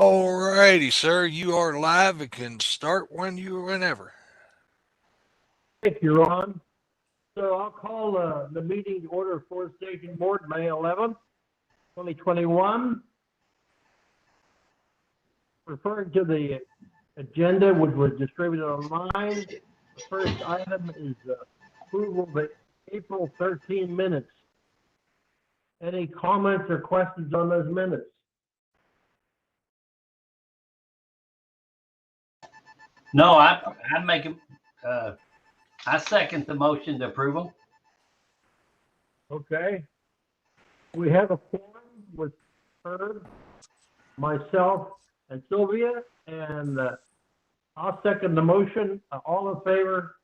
All righty, sir. You are live and can start whenever. Thank you, Ron. So I'll call the meeting to order of Forestation Board, May 11th, 2021. Referring to the agenda, which was distributed online, the first item is approval of the April 13 minutes. Any comments or questions on those minutes? No, I make I second the motion to approve them. Okay. We have a forum with Herb, myself, and Sylvia, and I'll second the motion. All in favor?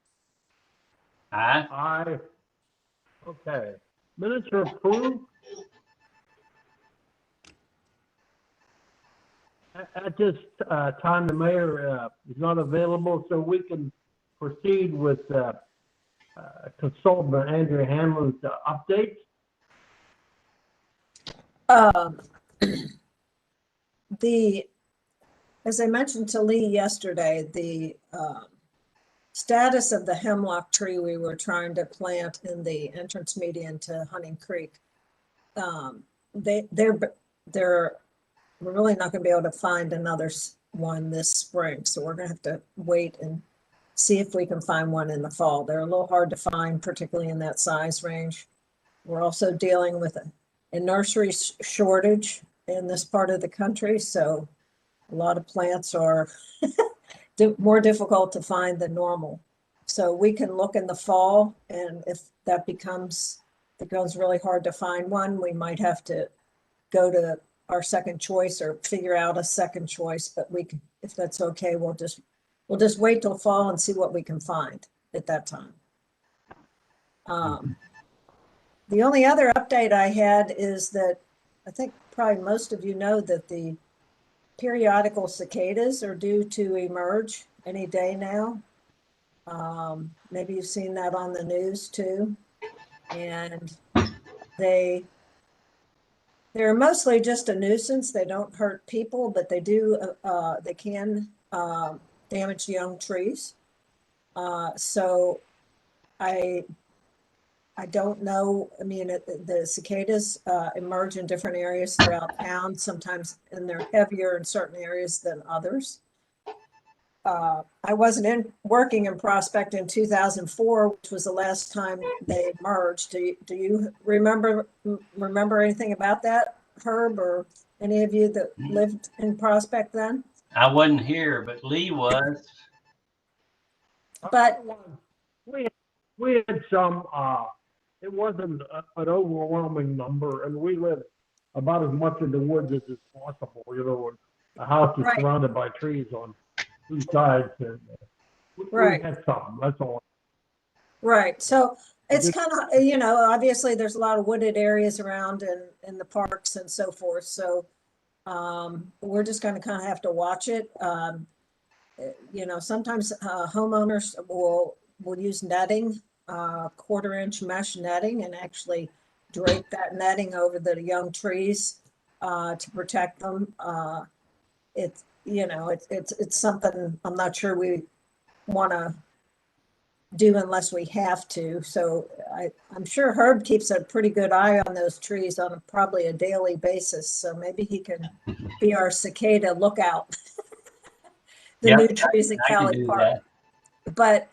Aye. Aye. Okay. Minutes are approved. At this time, the mayor is not available, so we can proceed with consultant Andrea Hanlon's updates. As I mentioned to Lee yesterday, the status of the hemlock tree we were trying to plant in the entrance median to Hunting Creek, we're really not going to be able to find another one this spring, so we're going to have to wait and see if we can find one in the fall. They're a little hard to find, particularly in that size range. We're also dealing with a nursery shortage in this part of the country, so a lot of plants are more difficult to find than normal. So we can look in the fall, and if that becomes really hard to find one, we might have to go to our second choice or figure out a second choice. But we can, if that's okay, we'll just wait till fall and see what we can find at that time. The only other update I had is that I think probably most of you know that the periodical cicadas are due to emerge any day now. Maybe you've seen that on the news too. And they're mostly just a nuisance. They don't hurt people, but they can damage young trees. So I don't know. I mean, the cicadas emerge in different areas throughout town, sometimes, and they're heavier in certain areas than others. I wasn't working in Prospect in 2004, which was the last time they emerged. Do you remember anything about that, Herb, or any of you that lived in Prospect then? I wasn't here, but Lee was. But we had some. It wasn't an overwhelming number, and we lived about as much in the woods as is possible. You know, the house is surrounded by trees on two sides, and we had some. That's all. Right. So it's kind of, obviously there's a lot of wooded areas around in the parks and so forth. So we're just going to kind of have to watch it. Sometimes homeowners will use netting, 1/4-inch mesh netting, and actually drape that netting over the young trees to protect them. It's something I'm not sure we want to do unless we have to. So I'm sure Herb keeps a pretty good eye on those trees on probably a daily basis. So maybe he can be our cicada lookout. New trees in Cali Park. But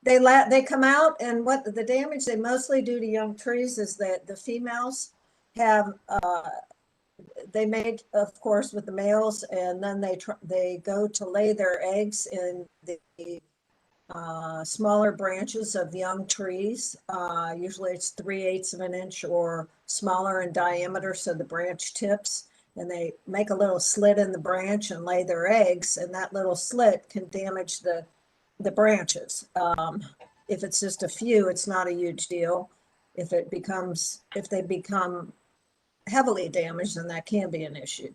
they come out, and what the damage they mostly do to young trees is that the females have they mate, of course, with the males, and then they go to lay their eggs in the smaller branches of young trees. Usually it's 3/8 of an inch or smaller in diameter, so the branch tips, and they make a little slit in the branch and lay their eggs, and that little slit can damage the branches. If it's just a few, it's not a huge deal. If they become heavily damaged, then that can be an issue.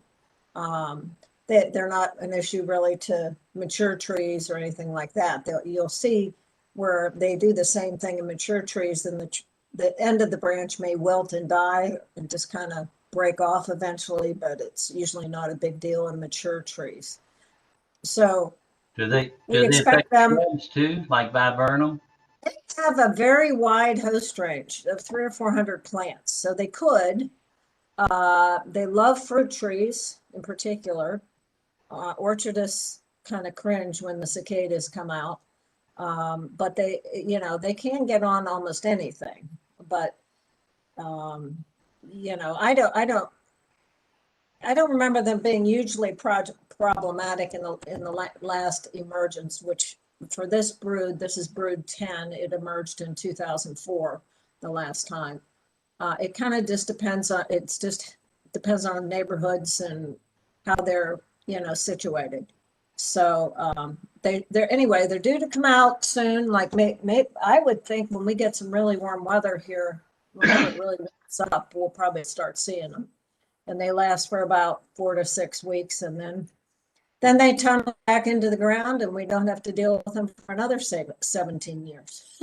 They're not an issue really to mature trees or anything like that. You'll see where they do the same thing in mature trees, and the end of the branch may wilt and die and just kind of break off eventually, but it's usually not a big deal in mature trees. So Do they we expect affect them shrubs too, like viburnum? to have a very wide host range of 300 or 400 plants. So they could. They love fruit trees in particular. Orchardists kind of cringe when the cicadas come out. But they, they can get on almost anything. But I don't remember them being hugely problematic in the last emergence, which for this brood, this is brood 10. It emerged in 2004, the last time. It kind of just depends on neighborhoods and how they're situated. So they're due to come out soon. Like I would think when we get some really warm weather here, whenever it really warms up, we'll probably start seeing them. And they last for about 4 to 6 weeks, and then they tunnel back into the ground, and we don't have to deal with them for another 17 years.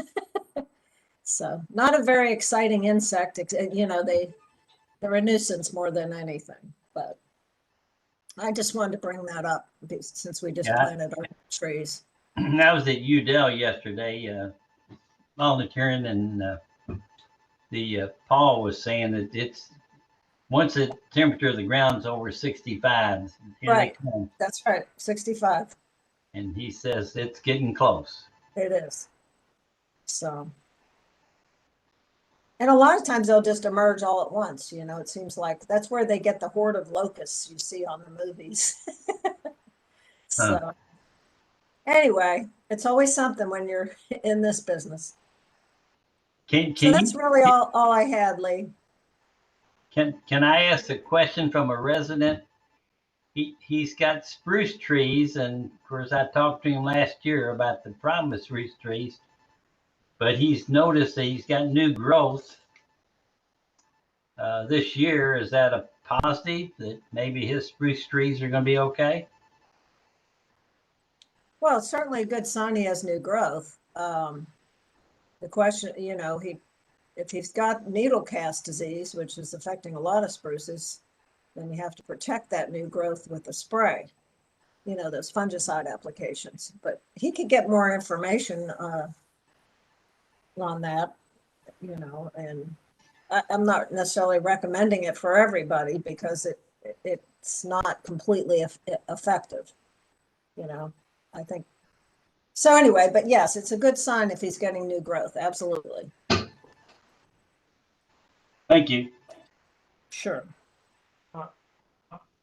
So not a very exciting insect. They're a nuisance more than anything. But I just wanted to bring that up since we just planted our trees. I was at Udell yesterday, volunteering, and Paul was saying that once the temperature of the ground's over 65, here Right. they come. That's right, 65. And he says it's getting close. It is. So, and a lot of times they'll just emerge all at once. It seems like that's where they get the horde of locusts you see on the movies. So, anyway, it's always something when you're in this business. So that's really all I had, Lee. Can I ask a question from a resident? He's got spruce trees, and of course I talked to him last year about the problem with spruce trees, but he's noticed that he's got new growth this year. Is that a positive that maybe his spruce trees are going to be okay? Well, it's certainly a good sign he has new growth. The question, if he's got needle cast disease, which is affecting a lot of spruces, then you have to protect that new growth with a spray, those fungicide applications. But he could get more information on that, and I'm not necessarily recommending it for everybody because it's not completely effective, I think. So anyway, but yes, it's a good sign if he's getting new growth. Absolutely. Thank you. Sure.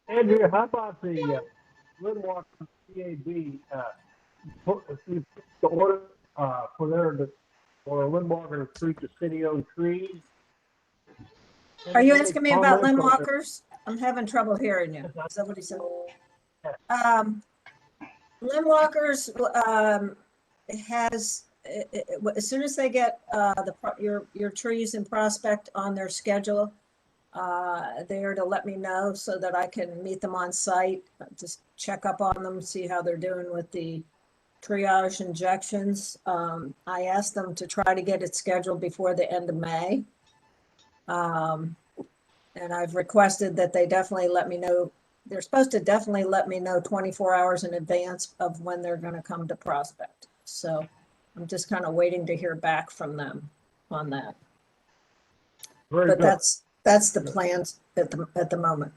Andrea, how about the Lindwalker CAB? The order for Lindwalker to treat the city-owned trees. Are you asking me about Lindwalkers? I'm having trouble hearing you. Is that what he said? Lindwalkers has, as soon as they get your trees in Prospect on their schedule, they are to let me know so that I can meet them on site, just check up on them, see how they're doing with the triage injections. I asked them to try to get it scheduled before the end of May. And I've requested that they definitely let me know. They're supposed to definitely let me know 24 hours in advance of when they're going to come to Prospect. So I'm just kind of waiting to hear back from them on that. But that's the plans at the moment.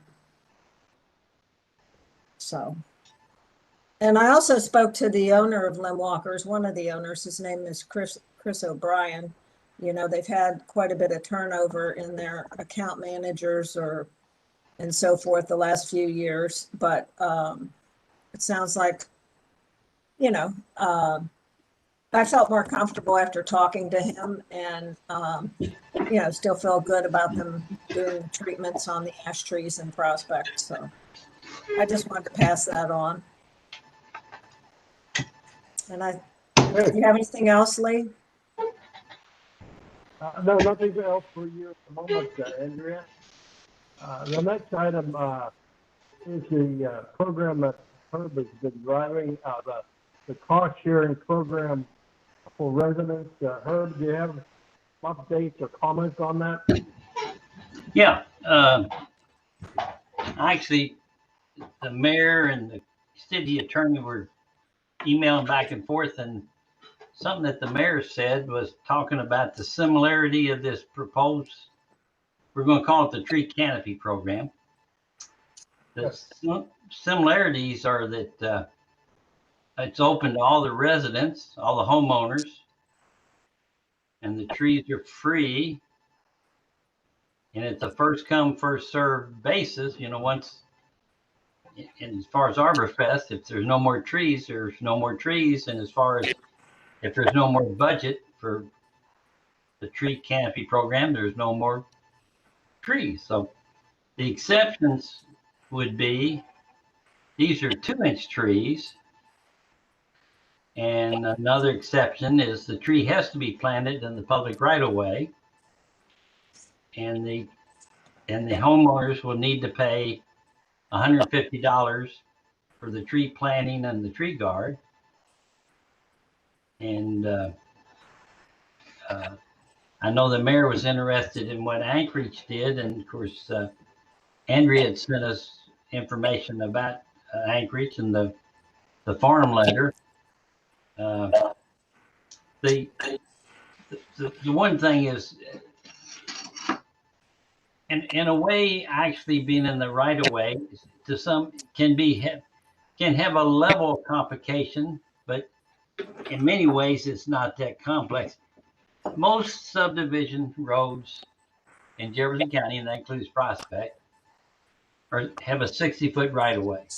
So, and I also spoke to the owner of Lindwalkers, one of the owners. His name is Chris O'Brien. They've had quite a bit of turnover in their account managers and so forth the last few years, but it sounds like, I felt more comfortable after talking to him, and still feel good about them doing treatments on the ash trees and Prospect. So I just wanted to pass that on. And do you have anything else, Lee? No, nothing else for you at the moment, Andrea. The next item is the program that Herb has been driving, the cost-sharing program for residents. Herb, do you have updates or comments on that? Yeah. actually, the mayor and the city attorney were emailing back and forth, and something that the mayor said was talking about the similarity of this proposed, we're going to call it the tree canopy program. The similarities are that it's open to all the residents, all the homeowners, and the trees are free. And it's a first come, first served basis. You know, once, and as far as Arborfest, if there's no more trees, there's no more trees. And as far as if there's no more budget for the tree canopy program, there's no more trees. So the exceptions would be, these are 2-inch trees. And another exception is the tree has to be planted in the public right of way. And the homeowners will need to pay $150 for the tree planting and the tree guard. And I know the mayor was interested in what Anchorage did, and of course, Andrea had sent us information about Anchorage and the farm letter. The one thing is, in a way, actually being in the right of way to some can have a level of complication, but in many ways it's not that complex. Most subdivision roads in Jefferson County, and that includes Prospect, have a 60-foot right of way.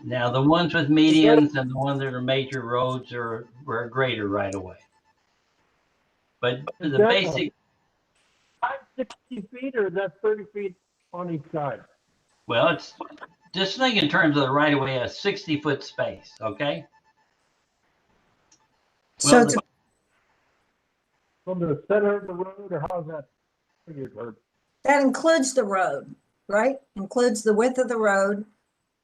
Now the ones with medians and the ones that are major roads are a greater right of way. But the basic, 60 feet, or is that 30 feet on each side? well, it's just think in terms of the right of way, a 60-foot space, okay? So Well, to, From the center of the road, or how's that figured? Or that includes the road, right? Includes the width of the road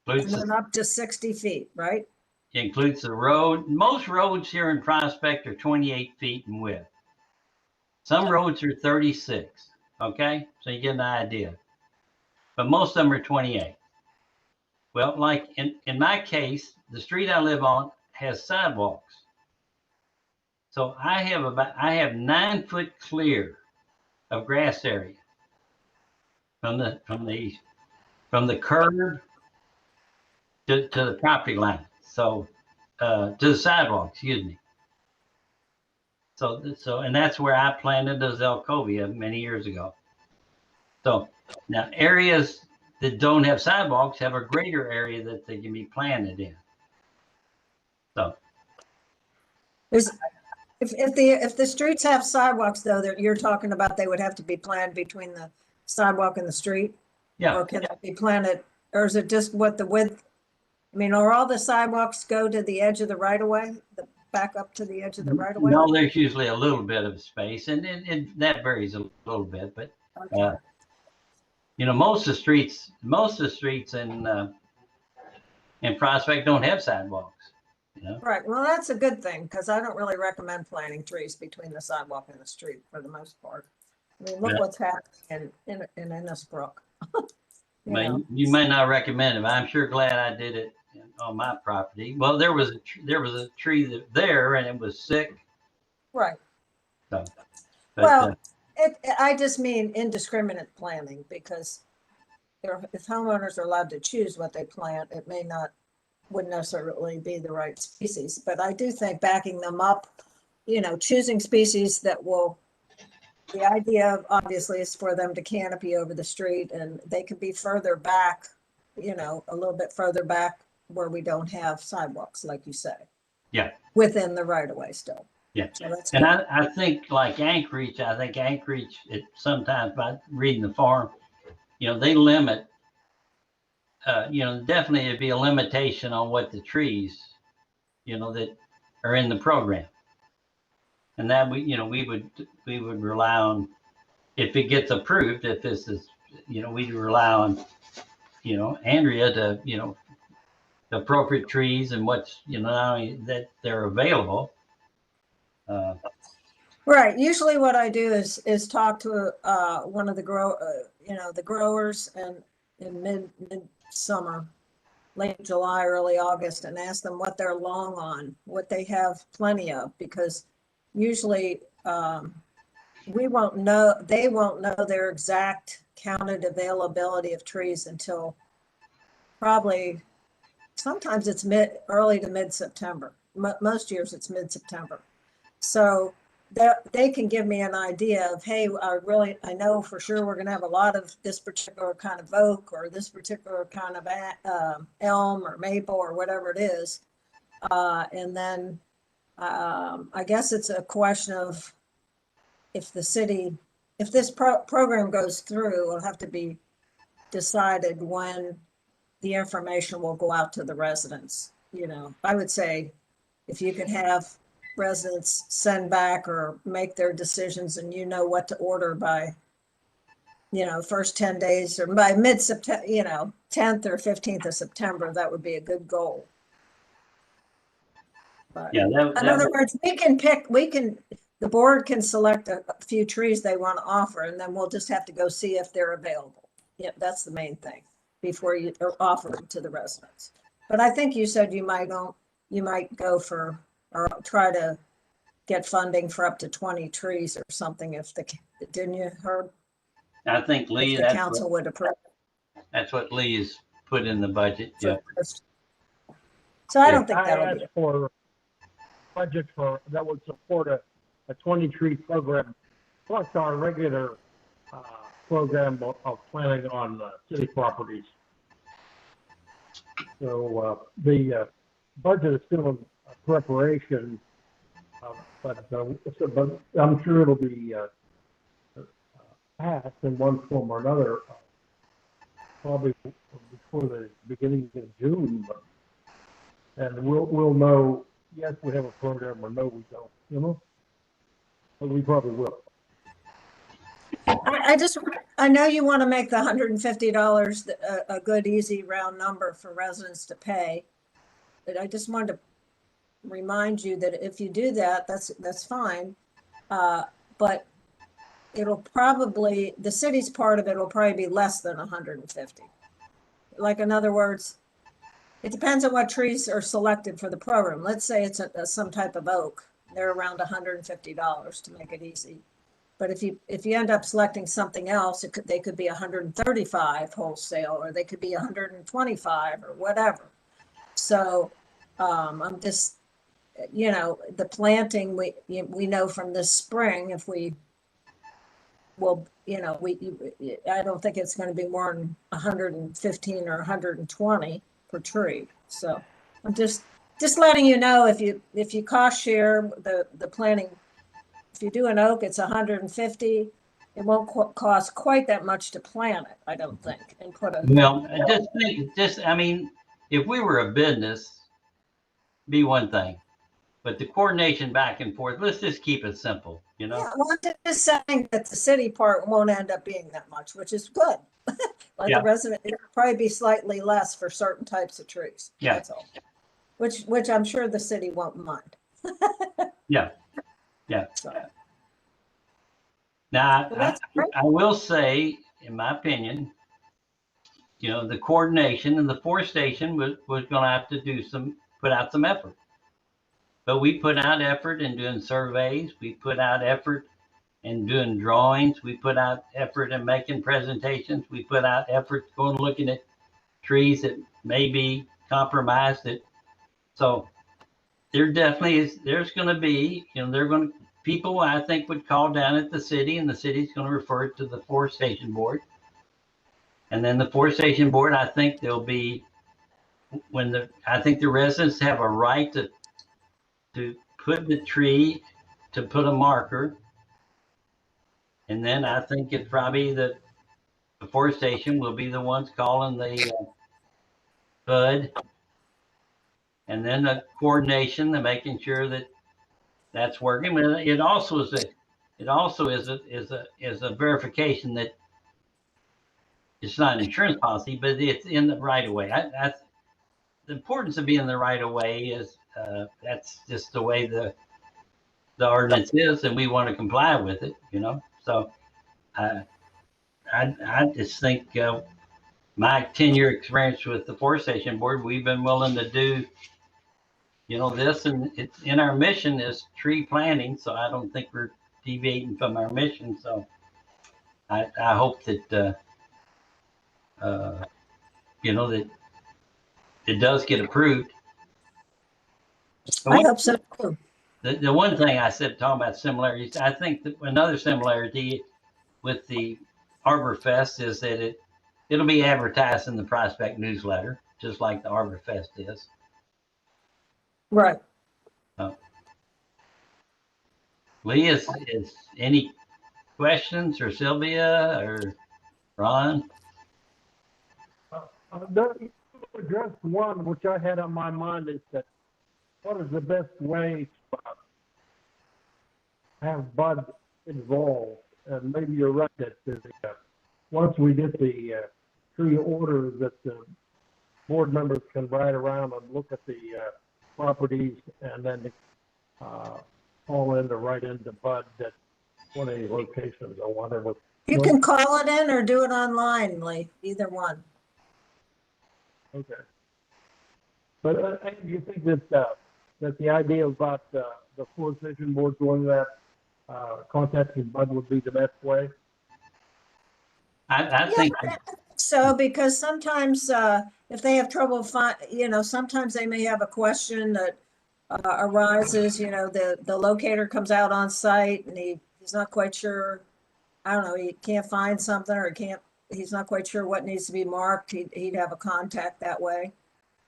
and includes, then up to 60 feet, right? includes the road. Most roads here in Prospect are 28 feet in width. Some roads are 36, okay? So you get an idea. But most of them are 28. Well, like in my case, the street I live on has sidewalks. So I have 9 foot clear of grass area from the curb to the property line. So to the sidewalk, excuse me. So and that's where I planted the Zelkovia many years ago. So now areas that don't have sidewalks have a greater area that they can be planted in. So There's, if the streets have sidewalks though, that you're talking about, they would have to be planned between the sidewalk and the street? yeah, Or can it be planted, or is it just what the width? I mean, are all the sidewalks go to the edge of the right of way, back up to the edge of the right of way? no, there's usually a little bit of space, and that varies a little bit, but Okay. you know, most of the streets in Prospect don't have sidewalks. You know? Right, well, that's a good thing, because I don't really recommend planting trees between the sidewalk and the street for the most part. I mean, look Yeah. what's happening in Innisbrook. You Well, know, you might not recommend it, but I'm sure glad I did it on my property. Well, there was a tree there, and it was sick. right. So, but, Well, I just mean indiscriminate planting, because if homeowners are allowed to choose what they plant, it wouldn't necessarily be the right species. But I do think backing them up, you know, choosing species that will, the idea obviously is for them to canopy over the street, and they could be further back, you know, a little bit further back where we don't have sidewalks, like you say. Yeah. Within the right of way still. Yeah. So that's and good. I think like Anchorage, it sometimes by reading the farm, you know, they limit, you know, definitely it'd be a limitation on what the trees, you know, that are in the program. And that we would rely on, if it gets approved, if this is, you know, we'd rely on, you know, Andrea to, you know, the appropriate trees and what's, you know, not only that they're available, Right. Usually what I do is talk to one of the the growers and in midsummer, late July, early August, and ask them what they're long on, what they have plenty of, because usually they won't know their exact counted availability of trees until probably, sometimes it's early to mid-September. Most years it's mid-September. So they can give me an idea of, hey, I know for sure we're going to have a lot of this particular kind of oak or this particular kind of elm or maple or whatever it is. And then I guess it's a question of if this program goes through, it'll have to be decided when the information will go out to the residents. I would say if you can have residents send back or make their decisions and what to order by, first 10 days or by mid-September, 10th or 15th of September, that would be a good goal. But Yeah, in other words, the board can select a few trees they want to offer, and then we'll just have to go see if they're available. Yeah, that's the main thing before you offer them to the residents. But I think you said you might go for, or try to get funding for up to 20 trees or something didn't you, Herb? I think Lee, If the council would approve. that's what Lee has put in the budget. Yeah. So I don't think I that'll be. asked for budget that would support a 20 tree program, plus our regular program of planting on city properties. So the budget is still in preparation, but I'm sure it'll be passed in one form or another, probably before the beginning of June. And we'll know, yes, we have a program, or no, we don't, but we probably will. I know you want to make the $150 a good, easy round number for residents to pay. But I just wanted to remind you that if you do that, that's fine. But the city's part of it will probably be less than 150. Like, in other words, it depends on what trees are selected for the program. Let's say it's some type of oak. They're around $150 to make it easy. But if you end up selecting something else, they could be 135 wholesale, or they could be 125 or whatever. So I'm just, the planting, we know from this spring, if we will, I don't think it's going to be more than 115 or 120 per tree. So I'm just letting you know, if you cost share the planting, if you do an oak, it's 150. It won't cost quite that much to plant it, I don't think, and put a. Well, I mean, if we were a business, be one thing, but the coordination back and forth, let's just keep it simple, Yeah, well, I'm just saying that the city part won't end up being that much, which is good. Like Yeah. the resident, it'll probably be slightly less for certain types of trees. Yeah. That's all. Which I'm sure the city won't mind. Yeah. Yeah. So, Now, well, that's great. I will say, in my opinion, the coordination and the forestation was going to have to put out some effort. But we put out effort in doing surveys. We put out effort in doing drawings. We put out effort in making presentations. We put out effort going looking at trees that may be compromised. So there definitely is. There's going to be, people I think would call down at the city, and the city's going to refer it to the Forestation Board. And then the Forestation Board, I think there'll be, I think the residents have a right to put the tree, to put a marker. And then I think it's probably the Forestation will be the ones calling the bud. And then the coordination, the making sure that that's working. But it also is a verification that it's not an insurance policy, but it's in the right of way. That's the importance of being in the right of way. Is that's just the way the ordinance is, and we want to comply with it, So I just think my 10-year experience with the Forestation Board, we've been willing to do, this, and it's in our mission is tree planting. So I don't think we're deviating from our mission. So I hope that, that it does get approved. I hope so too. The one thing I said, talking about similarities, I think that another similarity with the Arbor Fest is that it'll be advertised in the Prospect newsletter, just like the Arbor Fest is. Right. Lee, is any questions, or Sylvia or Ron? You addressed one which I had on my mind is that what is the best way to have Bud involved? And maybe you're right that once we get the tree order, that the board members can ride around and look at the properties and then call in to write into Bud that one of the locations or whatever. You can call it in or do it online, Lee, either one. Okay. But do you think that the idea about the Forestation Board doing that, contacting Bud would be the best way? I think So, because sometimes if they have trouble sometimes they may have a question that arises, the locator comes out on site and he's not quite sure, I don't know, he can't find something or he's not quite sure what needs to be marked. He'd have a contact that way.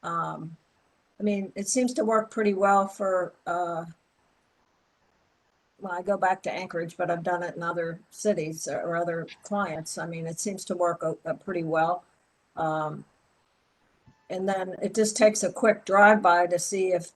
I mean, it seems to work pretty well for, well, I go back to Anchorage, but I've done it in other cities or other clients. I mean, it seems to work pretty well. And then it just takes a quick drive-by to see if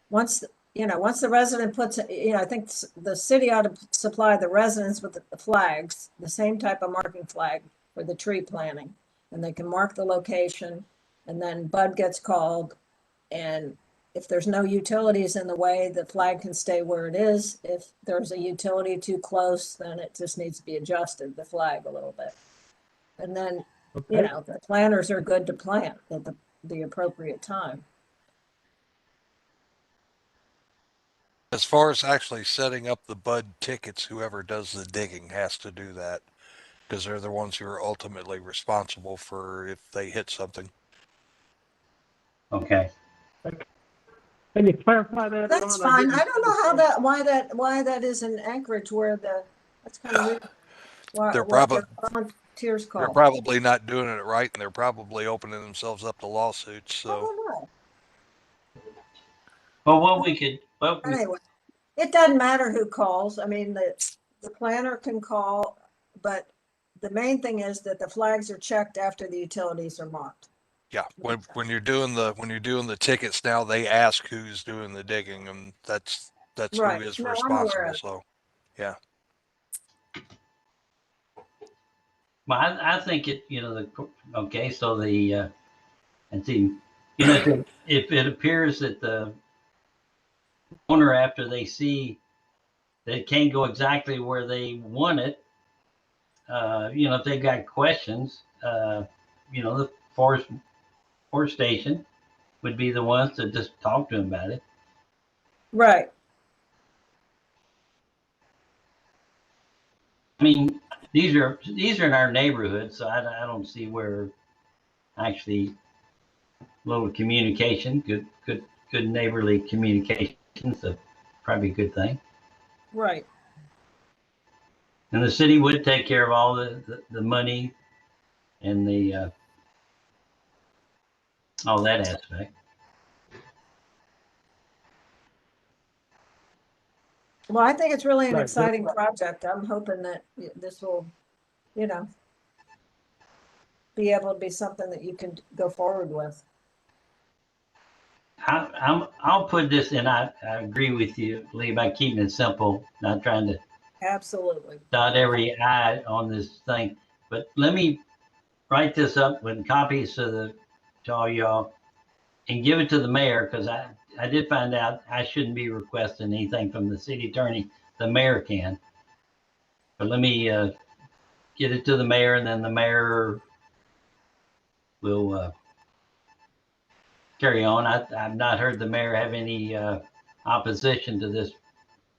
once the resident puts, I think the city ought to supply the residents with the flags, the same type of marking flag for the tree planting. And they can mark the location, and then Bud gets called, and if there's no utilities in the way, the flag can stay where it is. If there's a utility too close, then it just needs to be adjusted, the flag a little bit. And then, Okay. the planters are good to plant at the appropriate time. As far as actually setting up the Bud tickets, whoever does the digging has to do that because they're the ones who are ultimately responsible for if they hit something. okay. Can you clarify that? That's Ron? fine. I don't know why that is in Anchorage where that's kind of weird. They're What probably the volunteers they're call. probably not doing it right, and they're probably opening themselves up to lawsuits. I So don't know. Well, what we Anyway, it doesn't matter who calls. I mean, the planner can call, but the main thing is that the flags are checked after the utilities are marked. yeah, when you're doing the tickets now, they ask who's doing the digging, and that's Right. who is No, I'm aware responsible. of it. So yeah. Well, I think it, okay, so and see, if it appears that the owner, after they see that it can't go exactly where they want it, if they've got questions, the Forestation would be the ones to just talk to them about it. Right. I mean, these are in our neighborhood, so I don't see where actually little communication, good neighborly communication is probably a good thing. Right. And the city would take care of all the money and the all that aspect. Well, I think it's really an Right. exciting project. I'm hoping that this will, be able to be something that you can go forward with. I'll put this in. I agree with you, Lee, by keeping it simple, not trying to Absolutely. dot every I on this thing. But let me write this up with copies to all y'all and give it to the mayor, because I did find out I shouldn't be requesting anything from the city attorney. The mayor can. But let me get it to the mayor, and then the mayor will carry on. I've not heard the mayor have any opposition to this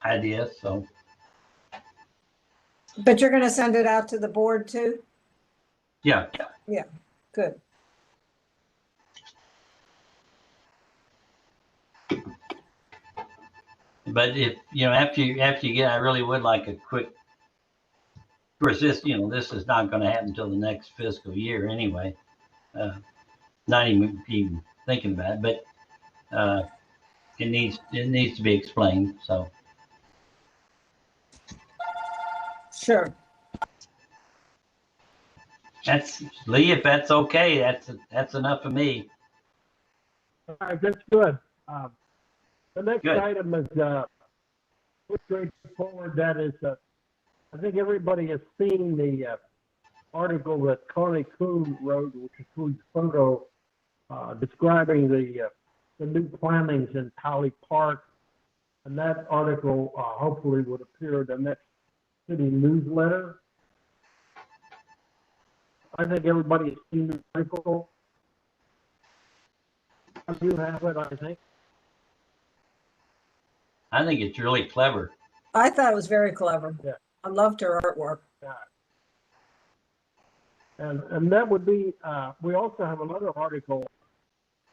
idea, so But you're gonna send it out to the board too? yeah. Good. But if after you get, I really would like a quick. Of course, this is not going to happen until the next fiscal year anyway. Not even thinking about it, but it needs to be explained. So Sure. that's Lee. If that's okay, that's enough for me. All right, that's good. The next Good. item is straightforward. That is, I think everybody has seen the article that Connie Kuhn wrote, which includes photo describing the new plantings in Tally Park. And that article hopefully would appear in the next city newsletter. I think everybody has seen the article. You have it, I think. I think it's really clever. I thought it was very clever. Yeah. I loved her artwork. And that would be, we also have another article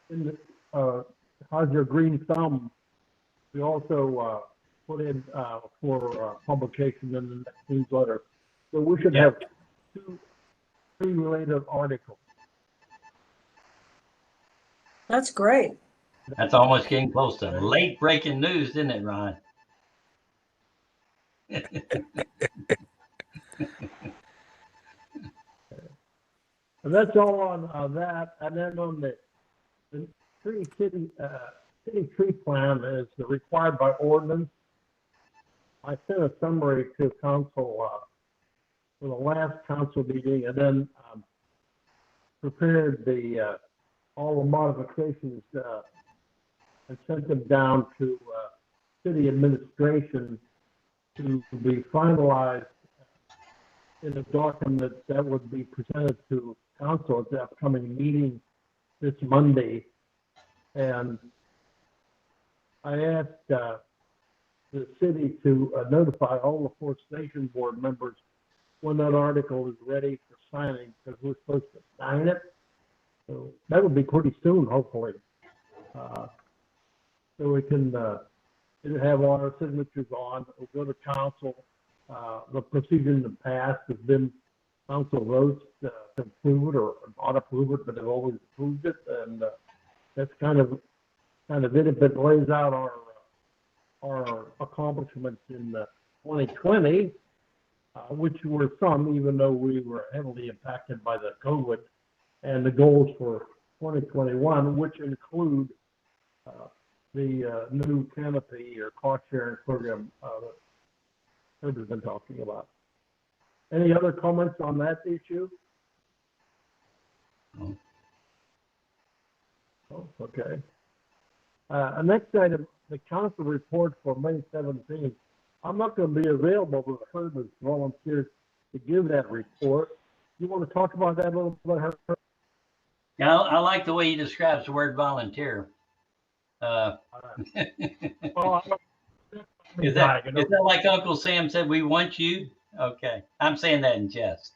in the, How's Your Green Thumb? We also put in for publication in the next newsletter. So we should have two related articles. That's great. That's almost getting close to late breaking news, isn't it, Ron? And that's all on that. And then on the city tree plan is required by ordinance. I sent a summary to council for the last council meeting, and then prepared the all the modifications and sent them down to city administration to be finalized in a document that would be presented to council at the upcoming meeting this Monday. And I asked the city to notify all the Forestation board members when that article is ready for signing, because we're supposed to sign it. So that would be pretty soon, hopefully. So we can have all our signatures on. We'll go to council. The procedure in the past has been council votes to approve it or not approve it, but they've always approved it, and that's kind of it. If it lays out our accomplishments in 2020, which were some, even though we were heavily impacted by the COVID, and the goals for 2021, which include the new canopy or cost sharing program that Herbert's been talking about. Any other comments on that issue? No. Oh, okay. Next item, the council report for May 17th. I'm not going to be available, but Herb has volunteered to give that report. You want to talk about that a little bit, Herb? Yeah, I like the way he describes the word volunteer. Is that like Uncle Sam said, we want you? Okay, I'm saying that in jest.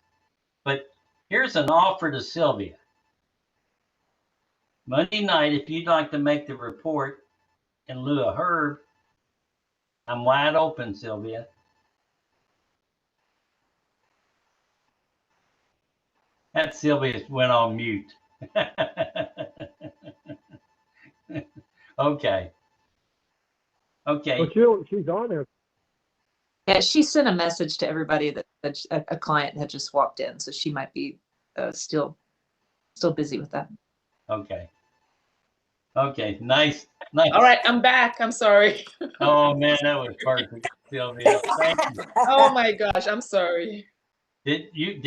But here's an offer to Sylvia. Monday night, if you'd like to make the report in lieu of Herb, I'm wide open, Sylvia. That Sylvia went on mute. Okay. Okay. Well, she's on there. Yeah, she sent a message to everybody that a client had just walked in, so she might be still busy with that. Okay. Okay. Nice. All right, I'm back. I'm sorry. Oh man, that was perfect, Sylvia. Thank you. Oh my gosh, I'm sorry. Did you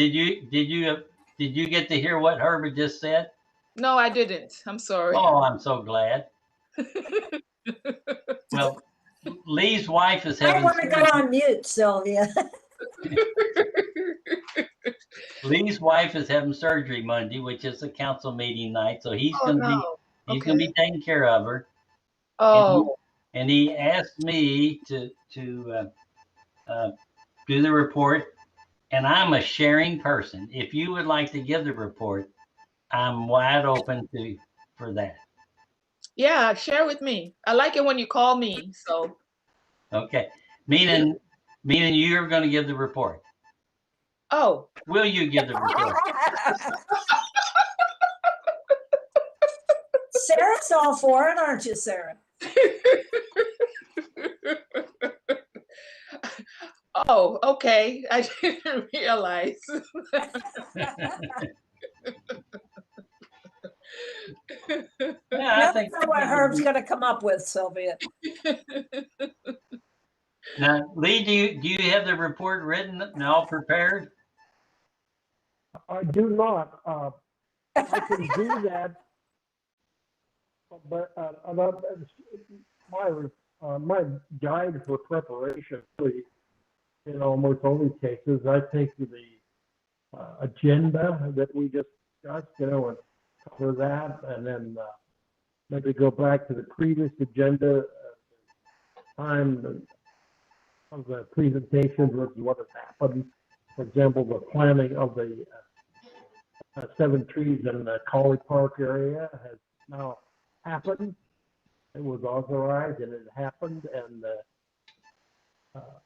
get to hear what Herbert just said? No, I didn't. I'm sorry. Oh, I'm so glad. Well, Lee's wife is I having want to go surgery. on mute, Sylvia. Lee's wife is having surgery Monday, which is a council meeting night. So he's Oh, gonna be no. he's gonna be taking care of her. Oh, And he asked me to do the report. And I'm a sharing person. If you would like to give the report, I'm wide open for that. yeah, share with me. I like it when you call me. So, Okay. Meaning you're going to give the report. oh, Will you give the report? Sarah's all for it, aren't you, Sarah? oh, okay. I didn't realize. Yeah, I think Never know what Herb's gonna come up with, Sylvia. now, Lee, do you have the report written and all prepared? I do not, I can do that. But, my guide for preparation, really, in almost all these cases, I take the agenda that we discussed, and cover that, and then maybe go back to the previous agenda time of the presentation versus what has happened. For example, the planning of the 7 trees in the Colley Park area has now happened. It was authorized and it happened, and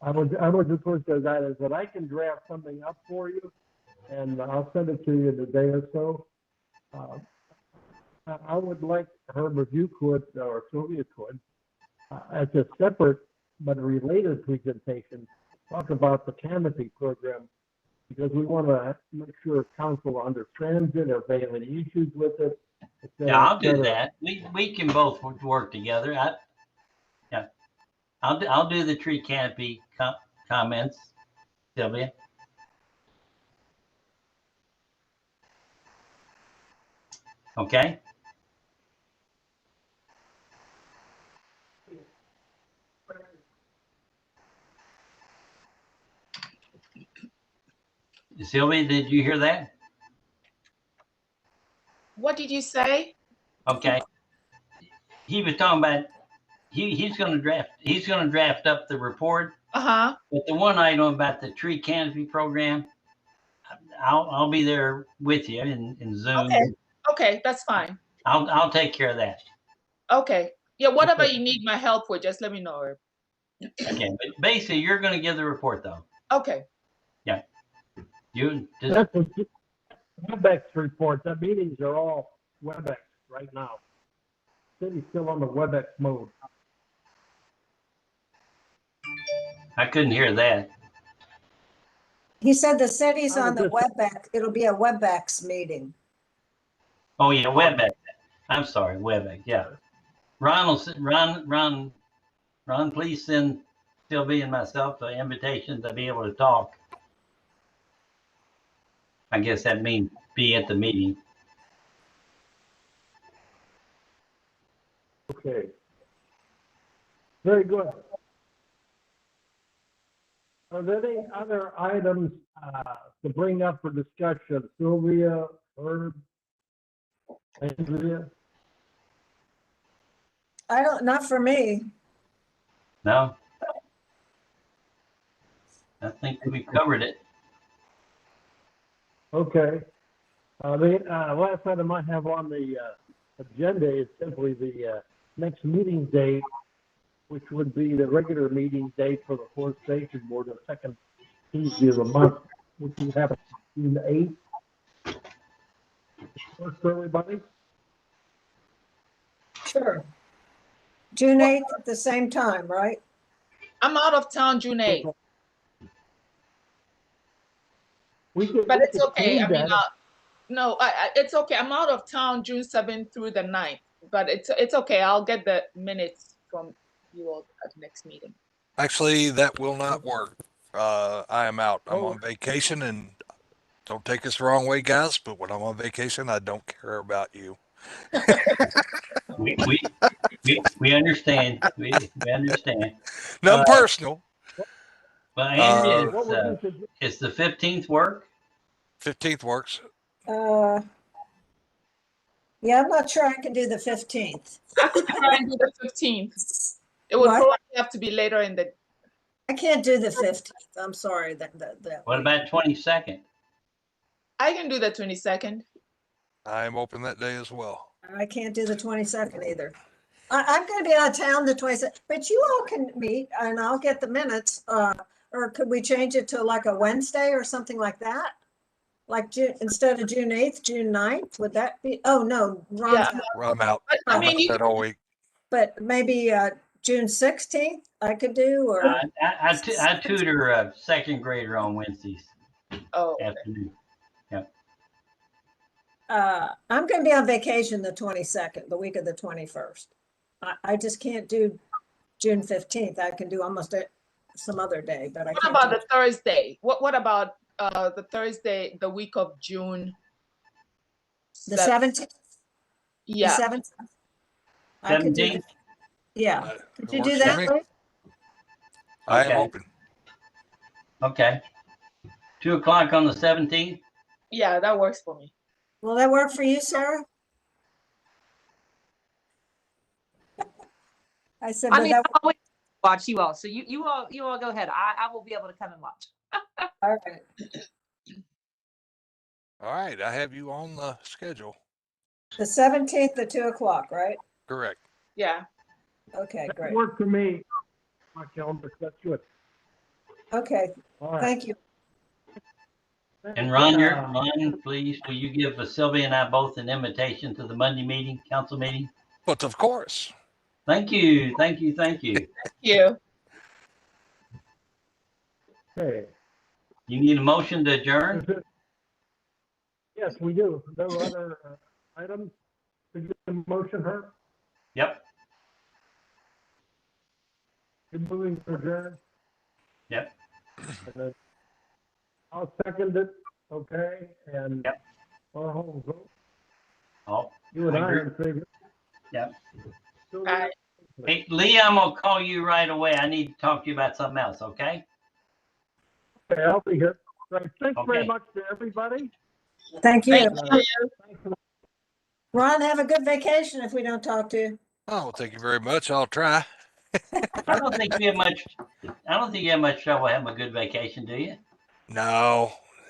I was the person that said I can draft something up for you, and I'll send it to you in a day or so. I would like Herb, if you could, or Sylvia could, as a separate but related presentation, talk about the canopy program, because we want to make sure council understands it, or if they have any issues with it. Yeah, I'll do that. We can both work together. I'll do the tree canopy comments, Sylvia. Okay. Sylvia, did you hear that? What did you say? Okay. He was talking about he's going to draft up the report. Uh-huh. But the one item about the tree canopy program, I'll be there with you in Zoom. Okay. Okay, that's fine. I'll take care of that. Okay. Yeah, whatever you need my help with, just let me know. Okay, but basically you're going to give the report though. Okay. Yeah. You just That's a WebEx report. The meetings are all WebEx right now. City's still on the WebEx mode. I couldn't hear that. He said the city's I on the was just- WebEx, it'll be a WebEx meeting. Oh yeah, WebEx. I'm sorry, WebEx. Yeah. Ron, please send Sylvia and myself an invitation to be able to talk. I guess that means be at the meeting. Okay. Very good. Are there any other items to bring up for discussion? Sylvia, Herb, Andrea? Not for me. No? I think we covered it. Okay. The last item I have on the agenda is simply the next meeting date, which would be the regular meeting date for the Forestation Board, the second Tuesday of the month, which would happen June 8th. Works for everybody? Sure. June 8th at the same time, right? I'm out of town June 8th, but we it's could okay. change I mean, that. no, it's okay. I'm out of town June 7th through the 9th, but it's okay. I'll get the minutes from you all at the next meeting. Actually, that will not work. I am out. I'm Oh. on vacation, and don't take us the wrong way, guys, but when I'm on vacation, I don't care about you. We understand. We understand. Nothing personal. Well, Andrea, What would you suggest? it's the 15th work? 15th works. Yeah, I'm not sure I can do the 15th. I could try and do the 15th. It would What? probably have to be later in the. I can't do the 15th. I'm sorry that What week. about 22nd? I can do the 22nd. I am open that day as well. I can't do the 22nd either. I'm going to be out of town the 22nd, but you all can meet and I'll get the minutes. Or could we change it to like a Wednesday or something like that? Like June, instead of June 8th, June 9th, would that be? Oh, no, Ron's Yeah. out. I'm out. But, I I'm mean, out you that all week. But maybe June 16th I could do, or I tutor a second grader on Wednesdays oh, okay. afternoon. I'm going to be on vacation the 22nd, the week of the 21st. I just can't do June 15th. I can do almost some other day, but I What can't. about do- the Thursday? What about the Thursday, the week of June? The sev- 17th? The Yeah. 17th? I could do 17th? that. Yeah. It Could you do works for that, me. Louis? I am Okay. open. Okay. 2 o'clock on the 17th? Yeah, that works for me. Will that work for you, Sarah? I said, I will mean, that, I'll always watch you all. So you all go ahead. I will be able to come and watch. all right. All right. I have you on the schedule. The 17th at 2 o'clock, right? Correct. Yeah. Okay, That great. worked for me. My calendar, that's good. Okay, All right. thank you. And Ron, please, will you give Sylvia and I both an invitation to the Monday meeting, council meeting? But of course. Thank you, thank you, thank you. Thank you. Okay. You need a motion to adjourn? Is it- Yes, we do. No other items? Could you get a motion, her? Yep, You're moving to adjourn? yep. And then I'll second it, okay? And Yep. our whole vote, Oh, you and I I agree. are in favor. Yep. Aye. Hey, Lee, I'm gonna call you right away. I need to talk to you about something else, okay? Okay, I'll be here. So thanks very Okay. much to everybody. Thank you. Thank you. Thanks a lot. Ron, have a good vacation if we don't talk to you. Oh, well, thank you very much. I'll try. I don't think you have much trouble having a good vacation, do you? No,